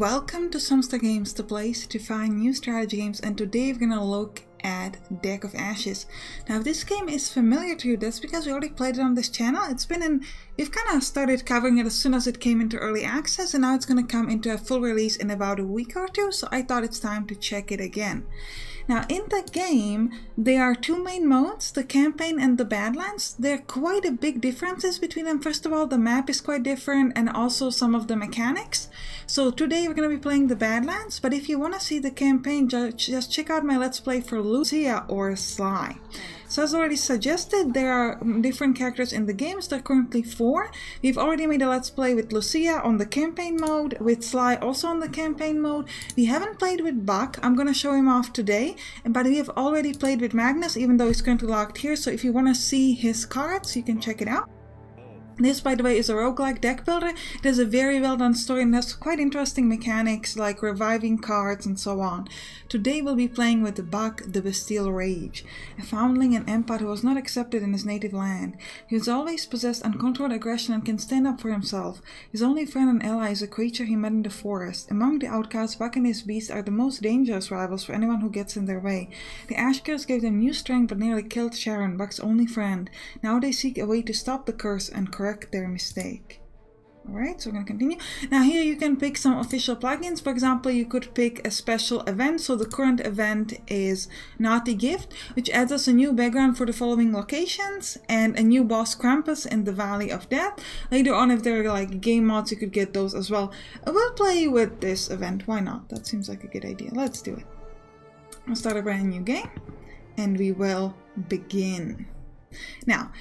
Welcome to Sampstra Games, the place to find new strategy games, and today we're gonna look at Deck of Ashes. Now if this game is familiar to you, that's because we already played it on this channel. We've kind of started covering it as soon as it came into early access, and now it's gonna come into a full release in about a week or two, so I thought it's time to check it again. Now in the game, there are two main modes, the campaign and the Badlands. There are quite a big differences between them. First of all, the map is quite different and also some of the mechanics. So today we're going to be playing the Badlands, but if you want to see the campaign, just check out my Let's Play for Lucia or Sly. So as already suggested, there are different characters in the games. There are currently 4. We've already made a Let's Play with Lucia on the campaign mode, with Sly also on the campaign mode. We haven't played with Buck. I'm going to show him off today, but we have already played with Magnus, even though he's currently locked here. So if you want to see his cards, you can check it out. This, by the way, is a roguelike deck builder. It has a very well done story and has quite interesting mechanics like reviving cards and so on. Today we'll be playing with Buck, the Bastille Rage, a foundling and empath who was not accepted in his native land. He has always possessed uncontrolled aggression and can stand up for himself. His only friend and ally is a creature he met in the forest. Among the outcasts, Buck and his beast are the most dangerous rivals for anyone who gets in their way. The Ash Curse gave them new strength but nearly killed Sharon, Buck's only friend. Now they seek a way to stop the curse and correct their mistake. Alright, so we're going to continue. Now here you can pick some official plugins. For example, you could pick a special event. So the current event is Naughty Gift, which adds us a new background for the following locations and a new boss Krampus in the Valley of Death. Later on, if there are like game mods, you could get those as well. I will play with this event. Why not? That seems like a good idea. Let's do it. I'll start a brand new game and we will begin. Now,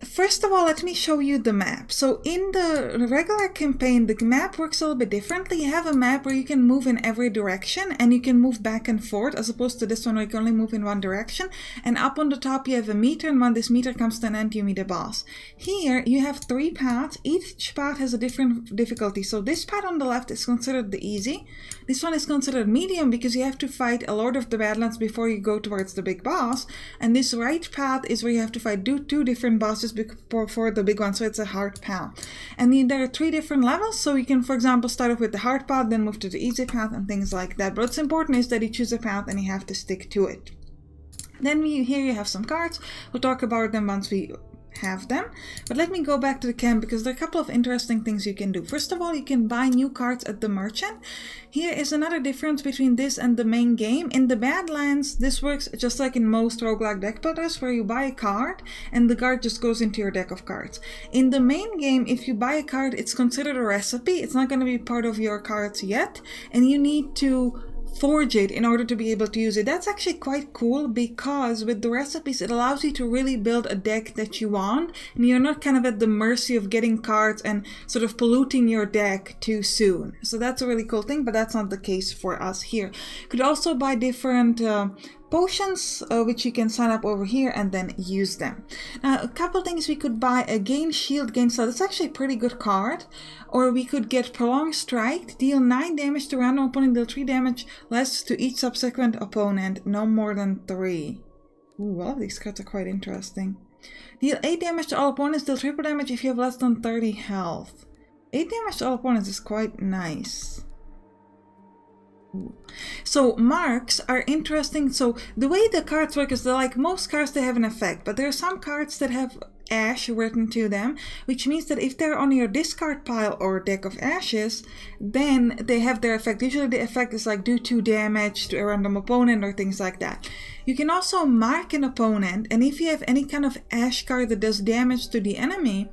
first of all, let me show you the map. So in the regular campaign, the map works a little bit differently. You have a map where you can move in every direction and you can move back and forth, as opposed to this one where you can only move in one direction. And up on the top you have a meter, and when this meter comes to an end, you meet a boss. Here you have 3 paths. Each path has a different difficulty. So this path on the left is considered the easy. This one is considered medium because you have to fight a Lord of the Badlands before you go towards the big boss. And this right path is where you have to fight 2 different bosses before the big one, so it's a hard path. And there are 3 different levels, so you can, for example, start off with the hard path, then move to the easy path and things like that. But what's important is that you choose a path and you have to stick to it. Then here you have some cards. We'll talk about them once we have them, but let me go back to the camp because there are a couple of interesting things you can do. First of all, you can buy new cards at the merchant. Here is another difference between this and the main game. In the Badlands, this works just like in most roguelike deck builders, where you buy a card and the card just goes into your deck of cards. In the main game, if you buy a card, it's considered a recipe. It's not going to be part of your cards yet, and you need to forge it in order to be able to use it. That's actually quite cool because with the recipes it allows you to really build a deck that you want, and you're not kind of at the mercy of getting cards and sort of polluting your deck too soon. So that's a really cool thing, but that's not the case for us here. You could also buy different potions, which you can sign up over here and then use them. Now, a couple things we could buy: a gain shield, gain style. That's actually a pretty good card. Or we could get prolonged strike, deal 9 damage to random opponent, deal 3 damage less to each subsequent opponent, no more than 3. Ooh, all of these cards are quite interesting. Deal 8 damage to all opponents, deal triple damage if you have less than 30 health. 8 damage to all opponents is quite nice. So marks are interesting. So the way the cards work is that, like most cards, they have an effect, but there are some cards that have ash written to them, which means that if they're on your discard pile or deck of ashes, then they have their effect. Usually the effect is like do 2 damage to a random opponent or things like that. You can also mark an opponent, and if you have any kind of ash card that does damage to the enemy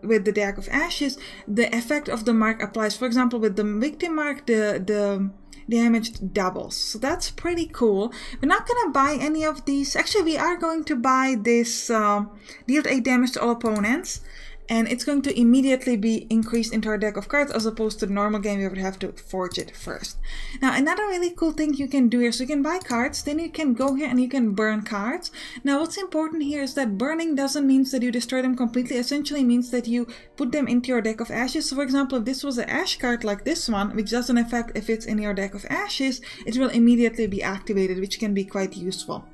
with the deck of ashes, the effect of the mark applies. For example, with the victim mark, the damage doubles. So that's pretty cool. We're not gonna buy any of these. Actually, we are going to buy this deal 8 damage to all opponents, and it's going to immediately be increased into our deck of cards, as opposed to the normal game we would have to forge it first. Now, another really cool thing you can do here, so you can buy cards, then you can go here and you can burn cards. Now, what's important here is that burning doesn't mean that you destroy them completely. It essentially means that you put them into your deck of ashes. So for example, if this was an ash card like this one, which doesn't affect if it's in your deck of ashes, it will immediately be activated, which can be quite useful.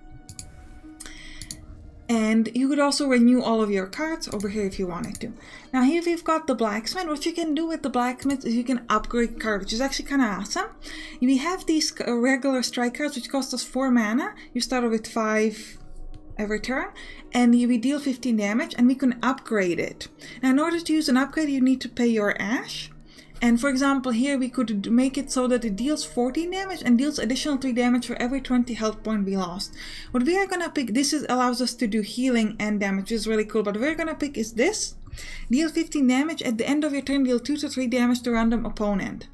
And you could also renew all of your cards over here if you wanted to. Now here we've got the blacksmith. What you can do with the blacksmith is you can upgrade cards, which is actually kind of awesome. We have these regular strike cards which cost us 4 mana. You start with 5 every turn, and we deal 15 damage, and we can upgrade it. Now in order to use an upgrade, you need to pay your ash. And for example, here we could make it so that it deals 14 damage and deals additional 3 damage for every 20 health point we lost. What we are gonna pick, allows us to do healing and damage, which is really cool, but what we're gonna pick is this. Deal 15 damage, at the end of your turn deal 2 to 3 damage to random opponent.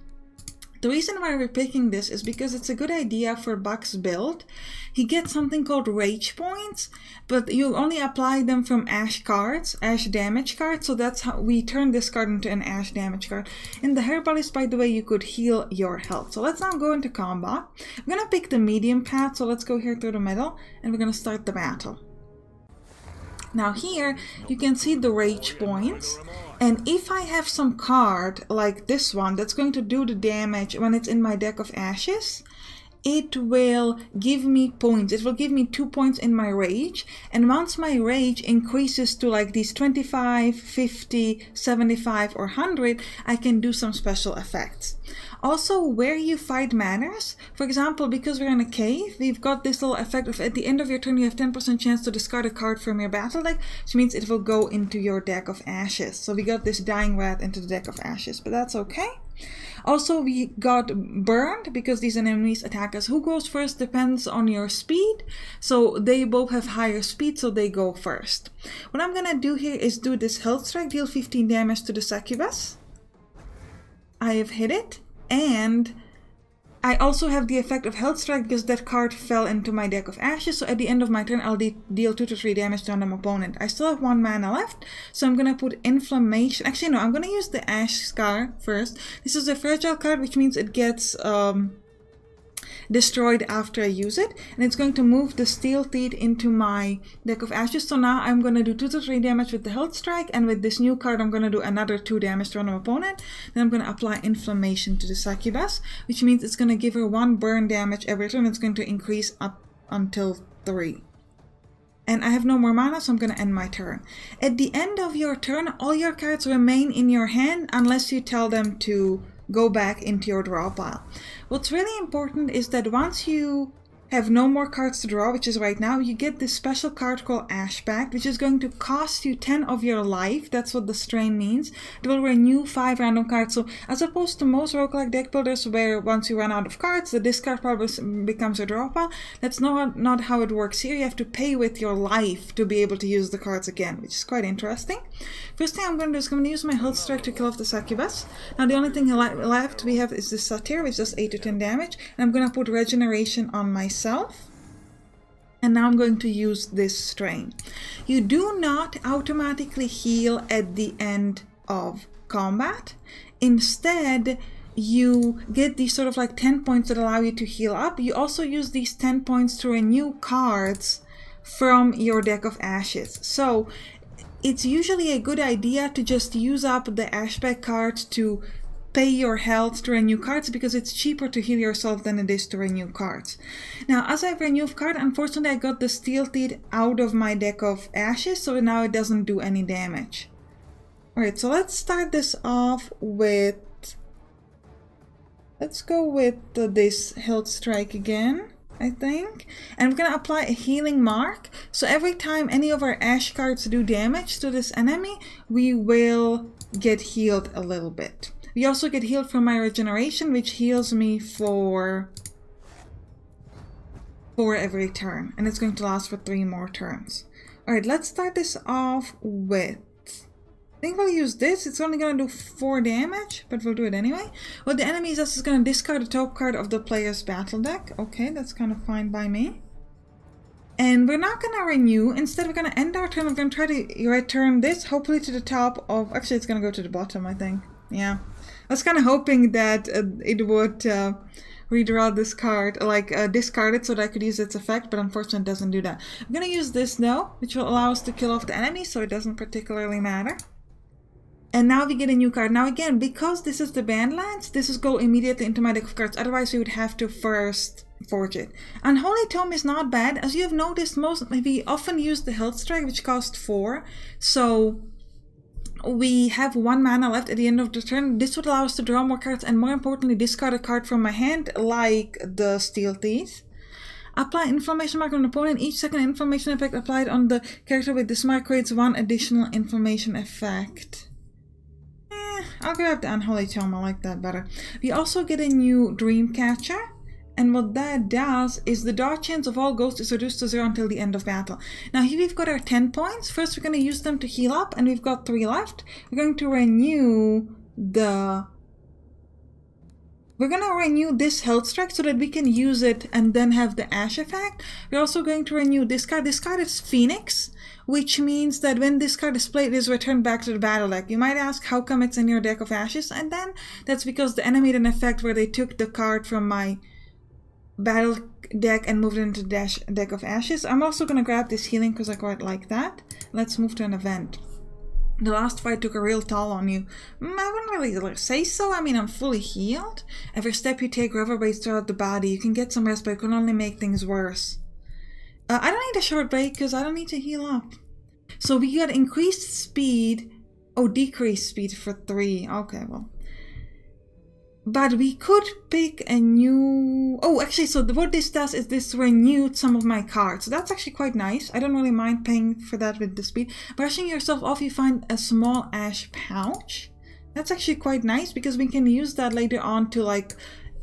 The reason why we're picking this is because it's a good idea for Buck's build. He gets something called rage points, but you only apply them from ash cards, ash damage cards, so that's how we turn this card into an ash damage card. In the herbalist, by the way, you could heal your health. So let's now go into combat. I'm gonna pick the medium path, so let's go here through the middle, and we're gonna start the battle. Now here, you can see the rage points, and if I have some card, like this one, that's going to do the damage when it's in my deck of ashes, it will give me points. It will give me 2 points in my rage, and once my rage increases to like these 25, 50, 75, or 100, I can do some special effects. Also, where you fight matters. For example, because we're in a cave, we've got this little effect of at the end of your turn you have 10% chance to discard a card from your battle deck, which means it will go into your deck of ashes. So we got this dying rat into the deck of ashes, but that's okay. Also, we got burned because these enemies attack us. Who goes first depends on your speed, so they both have higher speed, so they go first. What I'm gonna do here is do this health strike, deal 15 damage to the succubus. I have hit it, and I also have the effect of health strike because that card fell into my deck of ashes, so at the end of my turn I'll deal 2 to 3 damage to random opponent. I still have 1 mana left, so I'm gonna put inflammation. Actually no, I'm gonna use the ash scar first. This is a fragile card, which means it gets destroyed after I use it, and it's going to move the steel teeth into my deck of ashes. So now I'm going to do 2 to 3 damage with the health strike, and with this new card I'm going to do another 2 damage to random opponent. Then I'm going to apply inflammation to the succubus, which means it's going to give her 1 burn damage every turn. It's going to increase up until 3. And I have no more mana, so I'm going to end my turn. At the end of your turn, all your cards remain in your hand unless you tell them to go back into your draw pile. What's really important is that once you have no more cards to draw, which is right now, you get this special card called Ash Pact, which is going to cost you 10 of your life. That's what the strain means. It will renew 5 random cards. So as opposed to most roguelike deck builders where once you run out of cards, the discard pile becomes a draw pile, that's not how it works here. You have to pay with your life to be able to use the cards again, which is quite interesting. First thing I'm going to do is I'm going to use my health strike to kill off the succubus. Now the only thing left we have is this satyr, which does 8 to 10 damage, and I'm going to put regeneration on myself. And now I'm going to use this strain. You do not automatically heal at the end of combat. Instead, you get these sort of like 10 points that allow you to heal up. You also use these 10 points to renew cards from your deck of ashes. So it's usually a good idea to just use up the Ash Pact cards to pay your health to renew cards, because it's cheaper to heal yourself than it is to renew cards. Now, as I've renewed card, unfortunately I got the steel teeth out of my deck of ashes, so now it doesn't do any damage. Alright, so let's start this off with... Let's go with this health strike again, I think. And we're going to apply a healing mark. So every time any of our ash cards do damage to this enemy, we will get healed a little bit. We also get healed from my regeneration, which heals me for every turn. And it's going to last for 3 more turns. Alright, let's start this off with... I think we'll use this. It's only going to do 4 damage, but we'll do it anyway. What the enemy does is going to discard the top card of the player's battle deck. Okay, that's kind of fine by me. And we're not going to renew. Instead, we're going to end our turn. We're going to try to return this, hopefully to the top of... Actually, it's going to go to the bottom, I think. Yeah. I was kind of hoping that it would redraw this card, like discard it so that I could use its effect, but unfortunately it doesn't do that. I'm going to use this though, which will allow us to kill off the enemy, so it doesn't particularly matter. And now we get a new card. Now again, because this is the Badlands, this is go immediately into my deck of cards. Otherwise we would have to first forge it. Unholy Tome is not bad. As you have noticed, we often use the Health Strike, which costs 4. So we have 1 mana left at the end of the turn. This would allow us to draw more cards and, more importantly, discard a card from my hand, like the Steel Teeth. Apply inflammation mark on an opponent. Each second inflammation effect applied on the character with this mark creates 1 additional inflammation effect. I'll grab the Unholy Tome, I like that better. We also get a new Dreamcatcher, and what that does is the dodge chance of all ghosts is reduced to 0 until the end of battle. Now here we've got our 10 points. First we're going to use them to heal up, and we've got 3 left. We're going to renew this Health Strike so that we can use it and then have the Ash effect. We're also going to renew this card. This card is Phoenix, which means that when this card is played, it is returned back to the battle deck. You might ask how come it's in your deck of ashes, and then that's because the enemy had an effect where they took the card from my battle deck and moved it into the deck of ashes. I'm also going to grab this healing because I quite like that. Let's move to an event. The last fight took a real toll on you. I wouldn't really say so. I mean, I'm fully healed. Every step you take reverberates throughout the body. You can get some rest, but it can only make things worse. I don't need a short break because I don't need to heal up. So we got increased speed. Oh, decreased speed for 3. Okay, well. But we could pick a new... Oh, actually, so what this does is this renewed some of my cards. So that's actually quite nice. I don't really mind paying for that with the speed. Brushing yourself off, you find a small ash pouch. That's actually quite nice because we can use that later on to, like,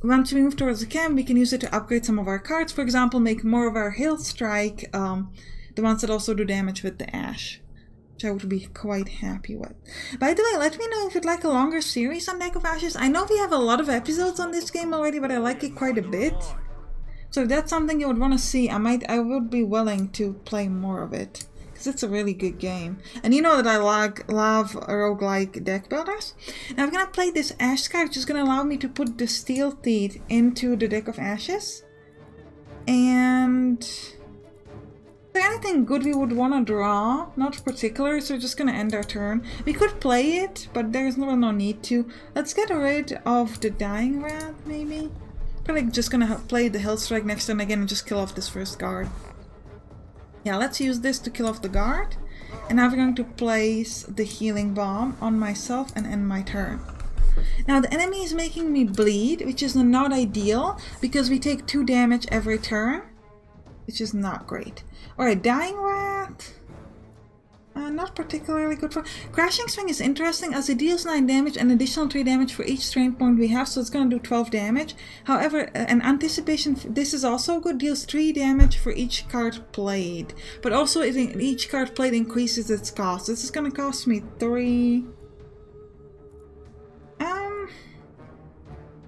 once we move towards the camp, we can use it to upgrade some of our cards. For example, make more of our Health Strike, the ones that also do damage with the ash, which I would be quite happy with. By the way, let me know if you'd like a longer series on Deck of Ashes. I know we have a lot of episodes on this game already, but I like it quite a bit. So if that's something you would want to see, I would be willing to play more of it, because it's a really good game. And you know that I love roguelike deck builders. Now I'm going to play this Ash card, which is going to allow me to put the Steel Teeth into the Deck of Ashes. And... is there anything good we would want to draw? Not particular, so we're just going to end our turn. We could play it, but there's no need to. Let's get rid of the Dying Wrath, maybe? Probably just going to play the Health Strike next turn again and just kill off this first guard. Yeah, let's use this to kill off the guard. And now we're going to place the Healing Bomb on myself and end my turn. Now the enemy is making me bleed, which is not ideal, because we take 2 damage every turn, which is not great. Alright, Dying Wrath. Not particularly good for... Crashing Swing is interesting as it deals 9 damage and additional 3 damage for each strain point we have, so it's going to do 12 damage. However, an Anticipation, this is also good, deals 3 damage for each card played. But also each card played increases its cost. This is going to cost me 3...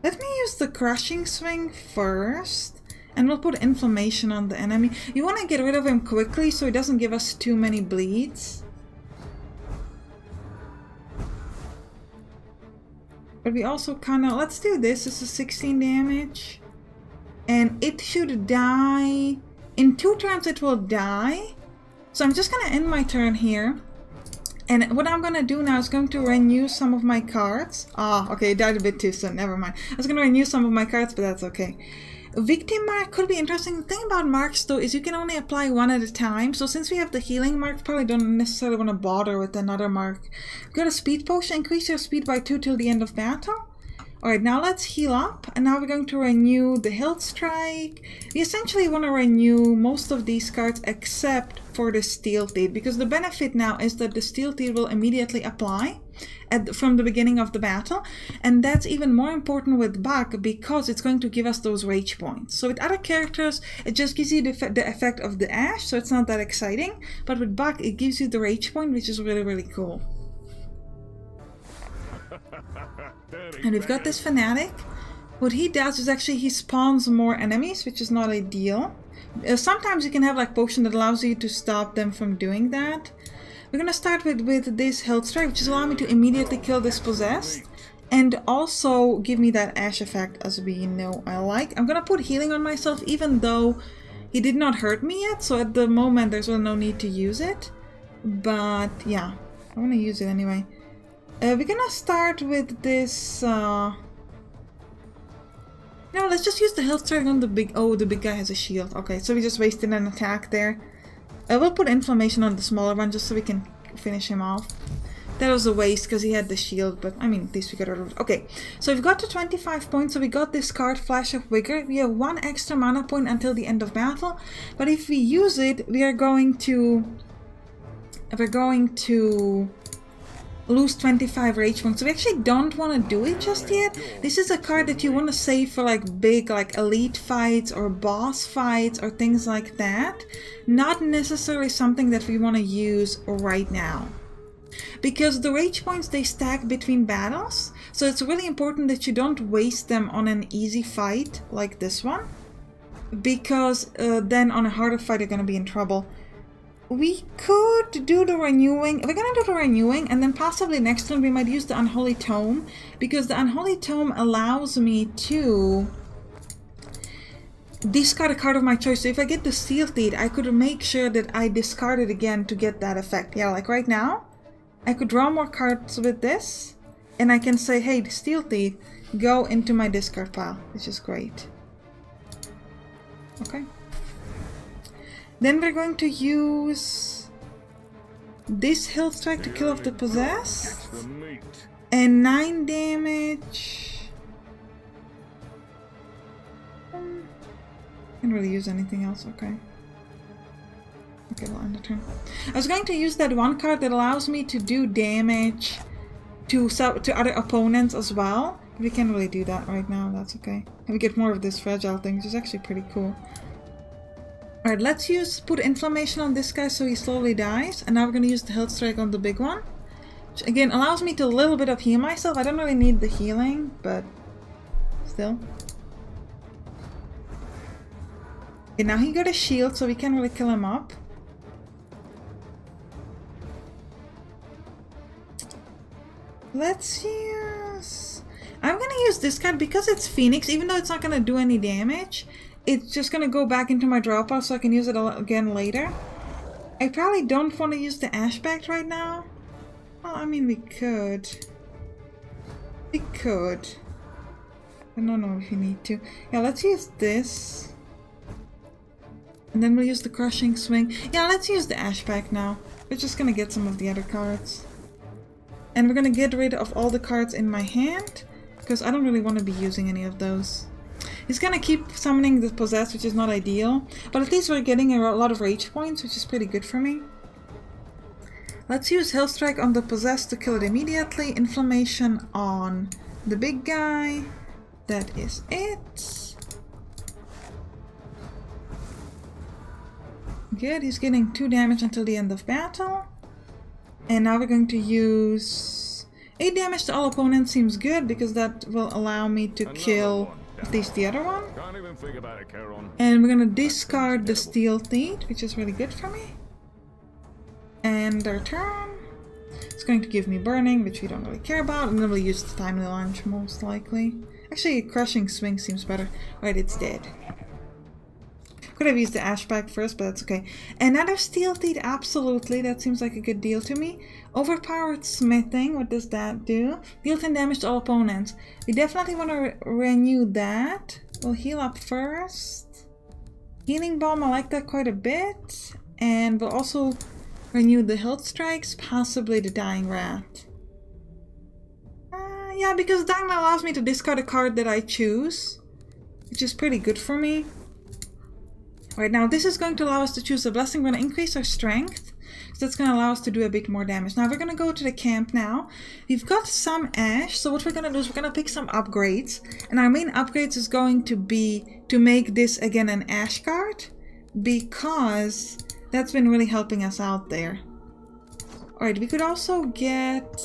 Let me use the Crushing Swing first. And we'll put inflammation on the enemy. You want to get rid of him quickly so he doesn't give us too many bleeds. But we also kind of... let's do this. This is 16 damage. And it should die... in 2 turns it will die. So I'm just going to end my turn here. And what I'm going to do now is going to renew some of my cards. Ah, okay, it died a bit too soon. Never mind. I was going to renew some of my cards, but that's okay. Victim Mark could be interesting. The thing about marks though is you can only apply 1 at a time. So since we have the healing mark, probably don't necessarily want to bother with another mark. We've got a speed potion. Increase your speed by 2 till the end of battle. Alright, now let's heal up. And now we're going to renew the Health Strike. We essentially want to renew most of these cards except for the Steel Teeth, because the benefit now is that the Steel Teeth will immediately apply from the beginning of the battle, and that's even more important with Buck because it's going to give us those rage points. So with other characters it just gives you the effect of the ash, so it's not that exciting, but with Buck it gives you the rage point, which is really cool. And we've got this Fanatic. What he does is actually he spawns more enemies, which is not ideal. Sometimes you can have like potion that allows you to stop them from doing that. We're gonna start with this Health Strike, which is allowing me to immediately kill this possessed, and also give me that ash effect, as we know I like. I'm gonna put healing on myself, even though he did not hurt me yet, so at the moment there's no need to use it. But yeah, I want to use it anyway. We're gonna start with this No, let's just use the health strike on the big... Oh, the big guy has a shield. Okay, so we just wasted an attack there. I will put inflammation on the smaller one just so we can finish him off. That was a waste because he had the shield, but I mean, at least we got rid of it. Okay, so we've got to 25 points, so we got this card, Flash of Vigor. We have 1 extra mana point until the end of battle, but if we use it, we're going to lose 25 rage points. So we actually don't want to do it just yet. This is a card that you want to save for like big, like elite fights or boss fights or things like that. Not necessarily something that we want to use right now. Because the rage points, they stack between battles, so it's really important that you don't waste them on an easy fight like this one, because then on a harder fight you're going to be in trouble. We could do the renewing. We're going to do the renewing, and then possibly next turn we might use the Unholy Tome, because the Unholy Tome allows me to discard a card of my choice. So if I get the Steel Teeth, I could make sure that I discard it again to get that effect. Yeah, like right now I could draw more cards with this, and I can say, hey, the Steel Teeth, go into my discard pile, which is great. Okay. Then we're going to use this Hill Strike to kill off the Possessed, and 9 damage. Can't really use anything else, okay. Okay, we'll end the turn. I was going to use that one card that allows me to do damage to other opponents as well. We can't really do that right now, that's okay. And we get more of this fragile thing, which is actually pretty cool. Alright, let's put inflammation on this guy so he slowly dies. And now we're going to use the health strike on the big one. Which again allows me to a little bit of heal myself. I don't really need the healing, but still. Okay, now he got a shield, so we can't really kill him up. Let's use... I'm gonna use this card because it's Phoenix, even though it's not gonna do any damage. It's just gonna go back into my draw pile so I can use it again later. I probably don't want to use the Ashback right now. Well, I mean, we could. We could. I don't know if you need to. Yeah, let's use this. And then we'll use the Crushing Swing. Yeah, let's use the Ashback now. We're just gonna get some of the other cards. And we're gonna get rid of all the cards in my hand, because I don't really want to be using any of those. He's gonna keep summoning the Possessed, which is not ideal, but at least we're getting a lot of rage points, which is pretty good for me. Let's use Hell Strike on the Possessed to kill it immediately. Inflammation on the big guy. That is it. Good, he's getting 2 damage until the end of battle. And now we're going to use 8 damage to all opponents. Seems good because that will allow me to kill at least the other one. And we're going to discard the Steel Teeth, which is really good for me. And their turn. It's going to give me Burning, which we don't really care about. And then we'll use the Timely Launch most likely. Actually, Crushing Swing seems better. Right, it's dead. Could have used the Ashback first, but that's okay. Another Steel Teeth, absolutely. That seems like a good deal to me. Overpowered Smithing, what does that do? Deal 10 damage to all opponents. We definitely want to renew that. We'll heal up first. Healing Balm, I like that quite a bit. And we'll also renew the Hilt Strikes, possibly the Dying Rat. Yeah, because Dying Rat allows me to discard a card that I choose, which is pretty good for me. Right, now this is going to allow us to choose a blessing. We're going to increase our strength, so that's going to allow us to do a bit more damage. Now we're going to go to the camp now. We've got some ash, so what we're going to do is we're going to pick some upgrades. And our main upgrades is going to be to make this again an ash card, because that's been really helping us out there. Alright, we could also get...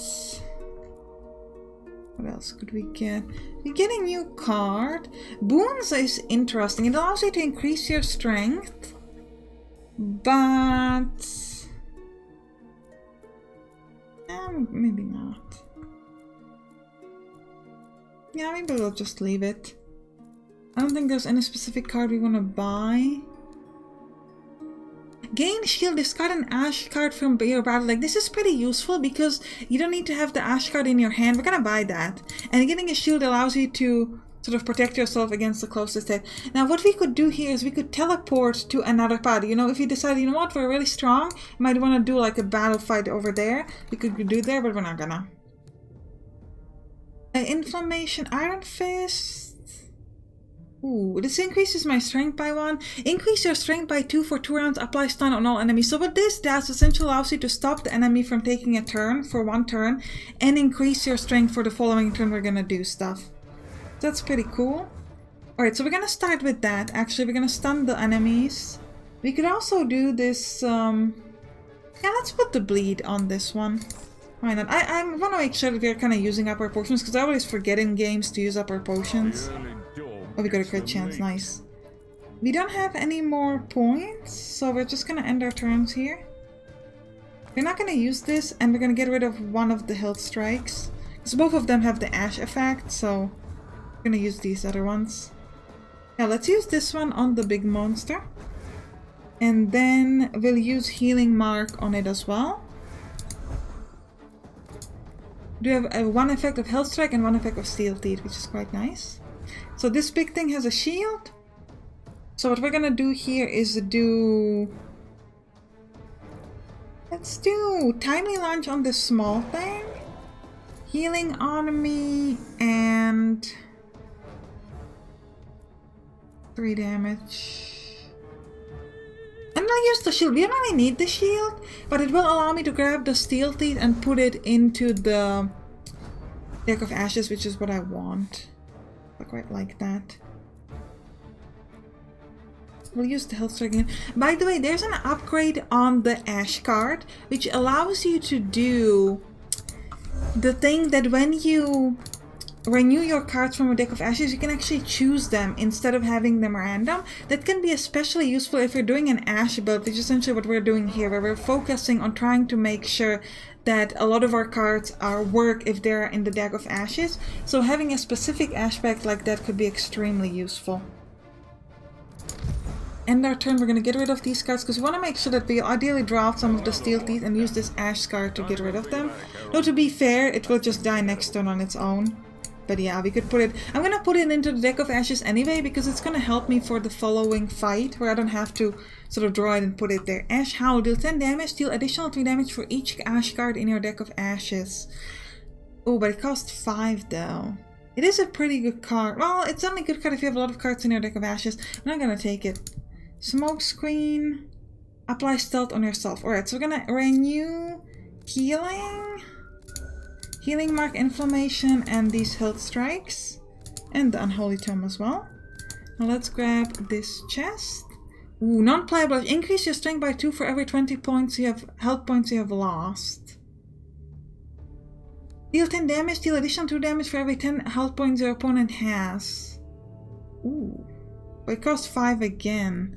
What else could we get? We get a new card. Boons is interesting. It allows you to increase your strength, but maybe not. Yeah, maybe we'll just leave it. I don't think there's any specific card we want to buy. Gain shield, discard an ash card from your battle. Like, this is pretty useful because you don't need to have the ash card in your hand. We're gonna buy that. And getting a shield allows you to sort of protect yourself against the closest hit. Now what we could do here is we could teleport to another party. You know, if you decide, you know what, we're really strong, you might want to do like a battle fight over there. We could do there, but we're not gonna. Inflammation, Iron Fist. Ooh, this increases my strength by 1. Increase your strength by 2 for 2 rounds. Apply stun on all enemies. So what this does essentially allows you to stop the enemy from taking a turn for 1 turn and increase your strength for the following turn we're gonna do stuff. That's pretty cool. Alright, so we're gonna start with that. Actually, we're gonna stun the enemies. We could also do this, yeah, let's put the bleed on this one. Why not? I want to make sure that we're kind of using up our potions, because I always forget in games to use up our potions. Oh, we got a crit chance, nice. We don't have any more points, so we're just gonna end our turns here. We're not gonna use this, and we're gonna get rid of one of the hilt strikes. Because both of them have the ash effect, so we're gonna use these other ones. Yeah, let's use this one on the big monster. And then we'll use healing mark on it as well. We have one effect of health strike and one effect of steel teeth, which is quite nice. So this big thing has a shield. So what we're gonna do here is do... Let's do timely launch on this small thing. Healing on me and 3 damage. And I'll use the shield. We don't really need the shield, but it will allow me to grab the steel teeth and put it into the deck of ashes, which is what I want. I quite like that. We'll use the health strike again. By the way, there's an upgrade on the ash card, which allows you to do the thing that when you renew your cards from a deck of ashes, you can actually choose them instead of having them random. That can be especially useful if you're doing an ash build, which is essentially what we're doing here, where we're focusing on trying to make sure that a lot of our cards work if they're in the deck of ashes. So having a specific aspect like that could be extremely useful. End our turn, we're going to get rid of these cards because we want to make sure that we ideally draw out some of the steel teeth and use this ash card to get rid of them. Though to be fair, it will just die next turn on its own. But yeah, we could put it... I'm going to put it into the deck of ashes anyway because it's going to help me for the following fight where I don't have to sort of draw it and put it there. Ash Howl, deal 10 damage, deal additional 3 damage for each ash card in your deck of ashes. Oh, but it costs 5 though. It is a pretty good card. Well, it's only a good card if you have a lot of cards in your deck of ashes. I'm not going to take it. Smoke screen. Apply stealth on yourself. Alright, so we're going to renew healing. Healing mark, inflammation, and these health strikes. And the unholy tome as well. Now let's grab this chest. Ooh, non-playable. Increase your strength by 2 for every 20 points you have, health points you have lost. Deal 10 damage, deal additional 2 damage for every 10 health points your opponent has. Ooh. But it costs 5 again.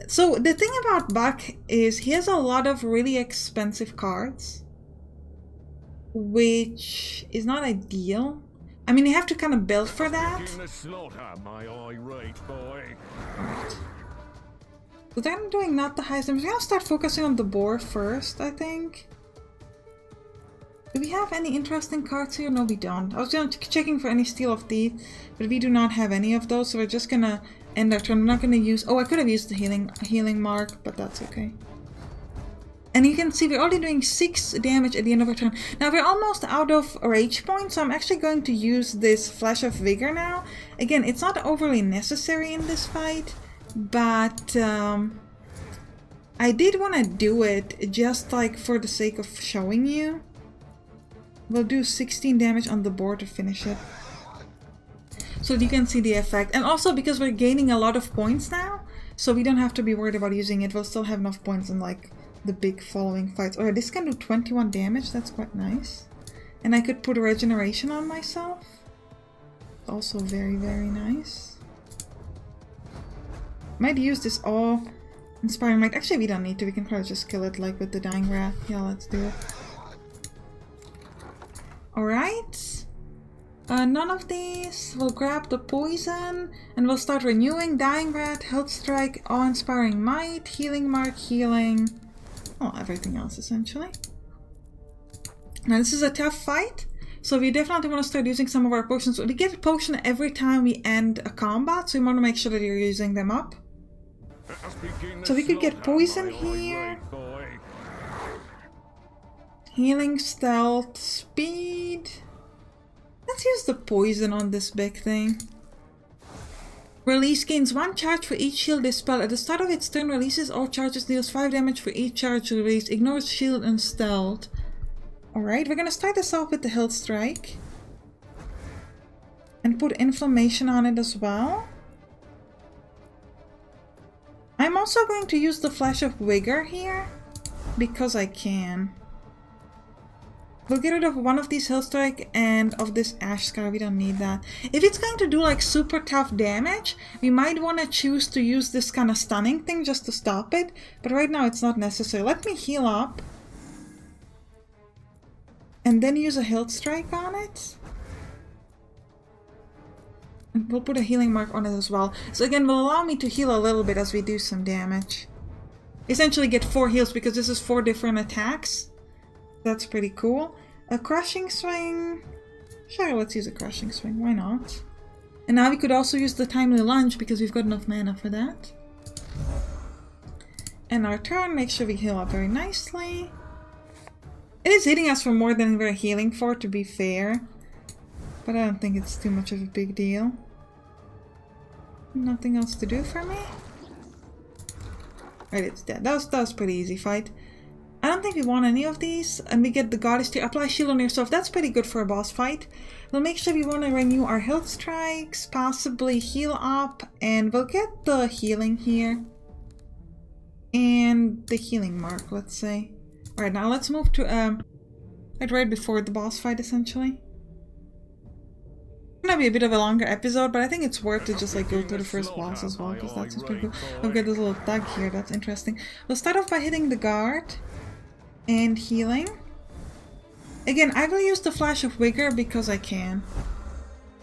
So the thing about Buck is he has a lot of really expensive cards, which is not ideal. I mean, you have to kind of build for that. Right. So they're doing not the highest numbers. We're gonna start focusing on the boar first, I think. Do we have any interesting cards here? No, we don't. I was checking for any Steel of Teeth, but we do not have any of those, so we're just gonna end our turn. We're not gonna use... Oh, I could have used the healing mark, but that's okay. And you can see we're already doing 6 damage at the end of our turn. Now we're almost out of rage points, so I'm actually going to use this Flash of Vigor now. Again, it's not overly necessary in this fight, but I did want to do it just like for the sake of showing you. We'll do 16 damage on the board to finish it, so that you can see the effect. And also because we're gaining a lot of points now, so we don't have to be worried about using it. We'll still have enough points in like the big following fights. Oh, this can do 21 damage. That's quite nice. And I could put a regeneration on myself. Also very, very nice. Might use this all inspiring might. Actually, we don't need to. We can probably just kill it like with the Dying Wrath. Yeah, let's do it. Alright. None of these. We'll grab the poison and we'll start renewing Dying Wrath, Health Strike, Awe-Inspiring Might, Healing Mark, Healing. Well, everything else essentially. Now this is a tough fight, So we definitely want to start using some of our potions. We get a potion every time we end a combat, so we want to make sure that you're using them up. So we could get poison here. Healing, stealth, speed. Let's use the poison on this big thing. Release gains 1 charge for each shield this spell. At the start of its turn, releases all charges, deals 5 damage for each charge released. Ignores shield and stealth. Alright, we're gonna start this off with the Hilt Strike. And put inflammation on it as well. I'm also going to use the Flash of Vigor here. Because I can. We'll get rid of one of these Hill Strike and of this Ash Scar. We don't need that. If it's going to do like super tough damage, we might want to choose to use this kind of stunning thing just to stop it. But right now it's not necessary. Let me heal up. And then use a Hilt Strike on it. And we'll put a healing mark on it as well. So again, will allow me to heal a little bit as we do some damage. Essentially get 4 heals because this is 4 different attacks. That's pretty cool. A Crushing Swing. Sure, let's use a Crushing Swing. Why not? And now we could also use the Timely Lunge because we've got enough mana for that. And our turn, make sure we heal up very nicely. It is hitting us for more than we're healing for, to be fair. But I don't think it's too much of a big deal. Nothing else to do for me. Right, it's dead. That was a pretty easy fight. I don't think we want any of these. And we get the Goddess to apply shield on yourself. That's pretty good for a boss fight. We'll make sure we want to renew our Hilt Strikes, possibly heal up, and we'll get the healing here. And the healing mark, let's say. Alright, now let's move to right before the boss fight, essentially. It's gonna be a bit of a longer episode, but I think it's worth to just like go through the first boss as well, because that's pretty cool. Okay, there's a little tag here, that's interesting. We'll start off by hitting the guard. And healing. Again, I will use the Flash of Vigor because I can.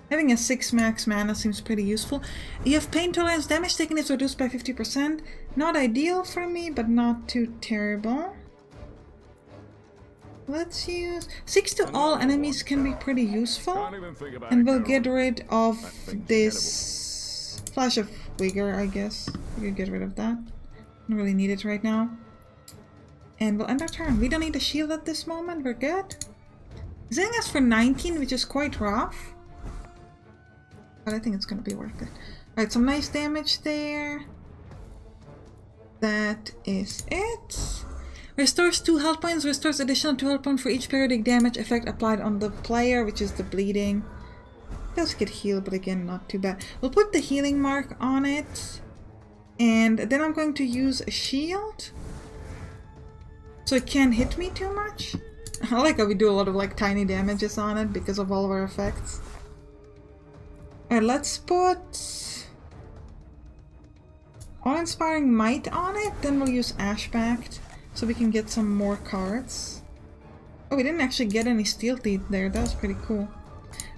Having a 6 max mana seems pretty useful. You have pain tolerance, damage taken is reduced by 50%. Not ideal for me, but not too terrible. Let's use 6 to all enemies can be pretty useful. And we'll get rid of this Flash of Vigor, I guess. We could get rid of that. Don't really need it right now. And we'll end our turn. We don't need a shield at this moment. We're good. It's hitting us for 19, which is quite rough. But I think it's going to be worth it. Alright, some nice damage there. That is it. Restores 2 health points. Restores additional 2 health points for each periodic damage effect applied on the player, which is the bleeding. It does get healed, but again, not too bad. We'll put the healing mark on it. And then I'm going to use a shield. So it can't hit me too much. I like how we do a lot of like tiny damages on it because of all of our effects. Alright, let's put Awe-inspiring Might on it. Then we'll use Ashpact so we can get some more cards. Oh, we didn't actually get any Steel Teeth there. That was pretty cool.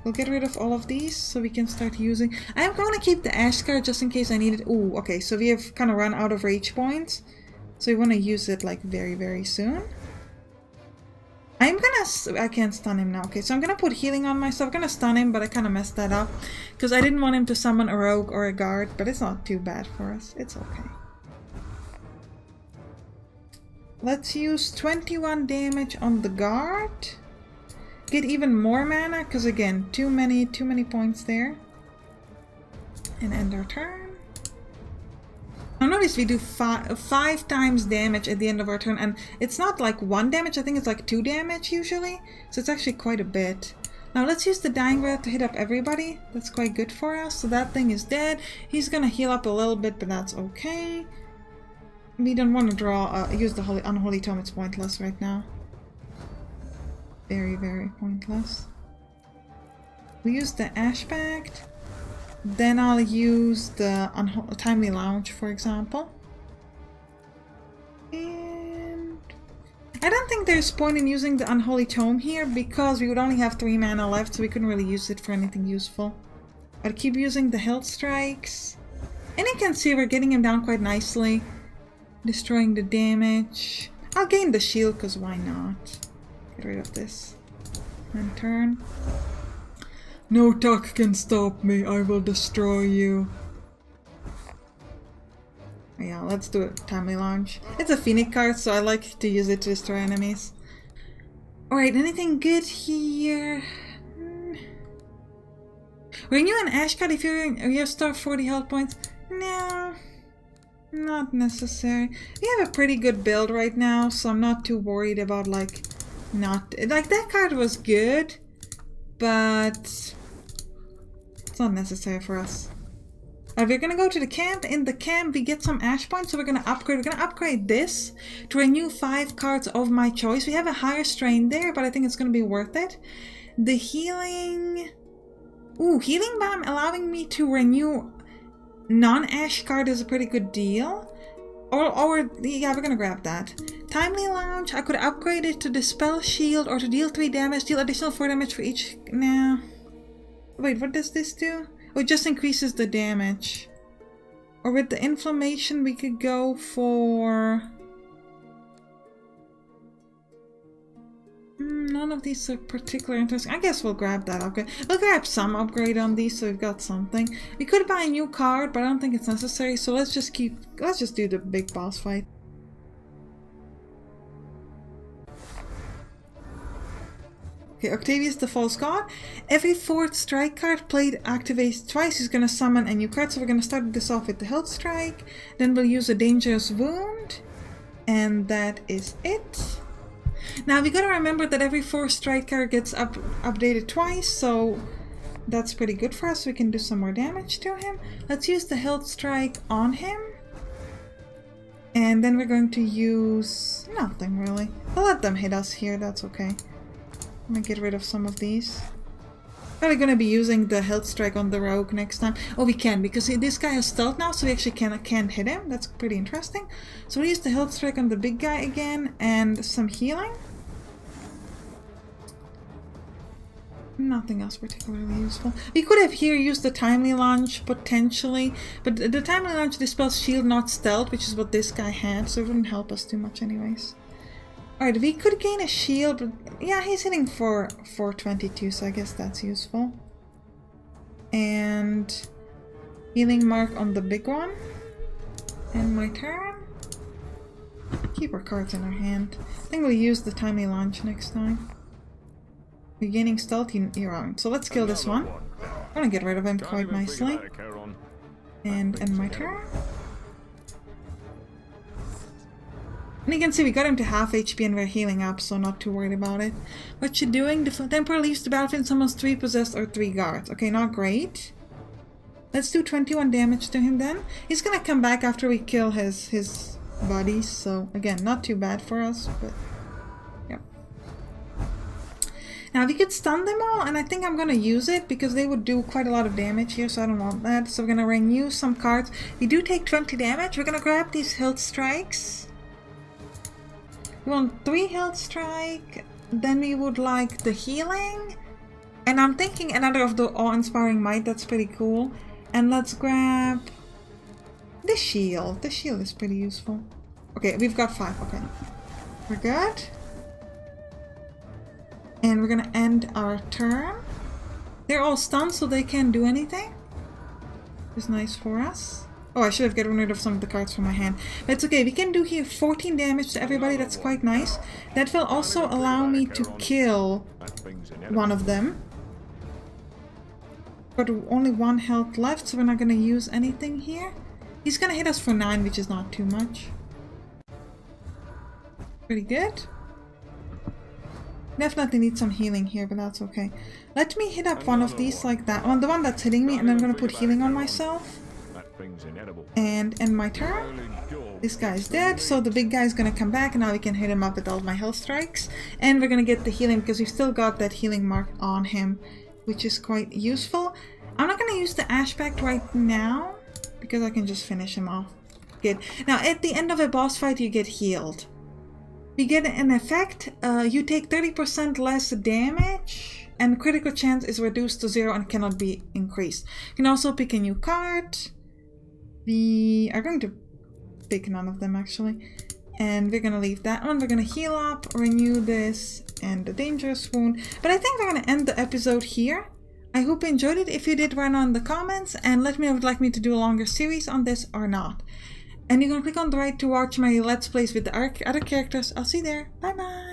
We'll get rid of all of these so we can start using... I'm going to keep the Ash Scar just in case I need it. Ooh, okay, so we have kind of run out of rage points. So we want to use it like very, very soon. I can't stun him now. Okay, so I'm gonna put healing on myself. I'm gonna stun him, but I kind of messed that up. Because I didn't want him to summon a rogue or a guard, but it's not too bad for us. It's okay. Let's use 21 damage on the guard. Get even more mana, because again, too many points there. And end our turn. Now notice we do 5 times damage at the end of our turn, and it's not like 1 damage, I think it's like 2 damage usually, so it's actually quite a bit. Now let's use the Dying Breath to hit up everybody. That's quite good for us. So that thing is dead. He's gonna heal up a little bit, but that's okay. We don't want to use the Unholy Tome, it's pointless right now. Very, very pointless. We use the Ash Pact. Then I'll use the Untimely Lounge, for example. And I don't think there's point in using the Unholy Tome here because we would only have 3 mana left, so we couldn't really use it for anything useful. I'll keep using the Hilt Strikes. And you can see we're getting him down quite nicely. Destroying the damage. I'll gain the shield because why not? Get rid of this. And turn. No talk can stop me. I will destroy you. Yeah, let's do it. Timely launch. It's a Phoenix card, so I like to use it to destroy enemies. Alright, anything good here? Renew an Ash card if you restore 40 health points. No, not necessary. We have a pretty good build right now, so I'm not too worried about like that card was good, but it's not necessary for us. We're gonna go to the camp. In the camp we get some Ash points, so we're gonna upgrade this to renew 5 cards of my choice. We have a higher strain there, but I think it's gonna be worth it. The healing... Ooh, Healing Balm allowing me to renew non-Ash card is a pretty good deal. Or yeah, we're gonna grab that. Timely Lounge, I could upgrade it to Dispel Shield or to deal 3 damage, deal additional 4 damage for each... Nah. Wait, what does this do? Oh, it just increases the damage. Or with the inflammation we could go for... None of these are particularly interesting. I guess we'll grab that upgrade. We'll grab some upgrade on these so we've got something. We could buy a new card, but I don't think it's necessary, so let's just do the big boss fight. Okay, Octavius the False God. Every 4th strike card played activates twice. He's gonna summon a new card, so we're gonna start this off with the Health Strike. Then we'll use a Dangerous Wound. And that is it. Now we gotta remember that every 4th strike card gets updated twice, so that's pretty good for us. We can do some more damage to him. Let's use the Health Strike on him. And then we're going to use nothing really. We'll let them hit us here, that's okay. I'm gonna get rid of some of these. Probably gonna be using the Health Strike on the Rogue next time. Oh, we can, because this guy has stealth now, so we actually can't hit him. That's pretty interesting. So we'll use the Health Strike on the big guy again, and some healing. Nothing else particularly useful. We could have here used the Timely Launch, potentially, but the Timely Launch dispels shield, not stealth, which is what this guy had, so it wouldn't help us too much anyways. Alright, we could gain a shield, but yeah, he's hitting for 422, so I guess that's useful. And healing mark on the big one. And my turn. Keep our cards in our hand. I think we'll use the Timely Launch next time. We're gaining stealth, you're on. So let's kill this one. I'm gonna get rid of him quite nicely. And my turn. And you can see we got him to half HP and we're healing up, so not too worried about it. What you're doing, the Temporal leaves the battlefield and summons 3 possessed or 3 guards. Okay, not great. Let's do 21 damage to him then. He's gonna come back after we kill his buddies, so again, not too bad for us, but yep. Now we could stun them all, and I think I'm gonna use it because they would do quite a lot of damage here, so I don't want that. So we're gonna renew some cards. We do take 20 damage. We're gonna grab these Health Strikes. We want 3 Health Strike, then we would like the healing, and I'm thinking another of the awe-inspiring might, that's pretty cool. And let's grab the shield. The shield is pretty useful. Okay, we've got 5, okay. We're good. And we're gonna end our turn. They're all stunned, so they can't do anything. Which is nice for us. Oh, I should have gotten rid of some of the cards from my hand. But it's okay, we can do here 14 damage to everybody, that's quite nice. That will also allow me to kill one of them. Got only 1 health left, so we're not going to use anything here. He's going to hit us for 9, which is not too much. Pretty good. Definitely need some healing here, but that's okay. Let me hit up one of these like that. The one that's hitting me, and then I'm going to put healing on myself. And end my turn. This guy's dead, so the big guy's gonna come back, and now we can hit him up with all of my health strikes. And we're gonna get the healing because we've still got that healing mark on him, which is quite useful. I'm not gonna use the Ash Pact right now because I can just finish him off. Good. Now at the end of a boss fight you get healed. You get an effect, you take 30% less damage, and critical chance is reduced to 0 and cannot be increased. You can also pick a new card. We are going to pick none of them actually. And we're gonna leave that one. We're gonna heal up, renew this, and the dangerous wound. But I think we're gonna end the episode here. I hope you enjoyed it. If you did, write on the comments and let me know if you'd like me to do a longer series on this or not. And you're gonna click on the right to watch my Let's Plays with the other characters. I'll see you there. Bye bye!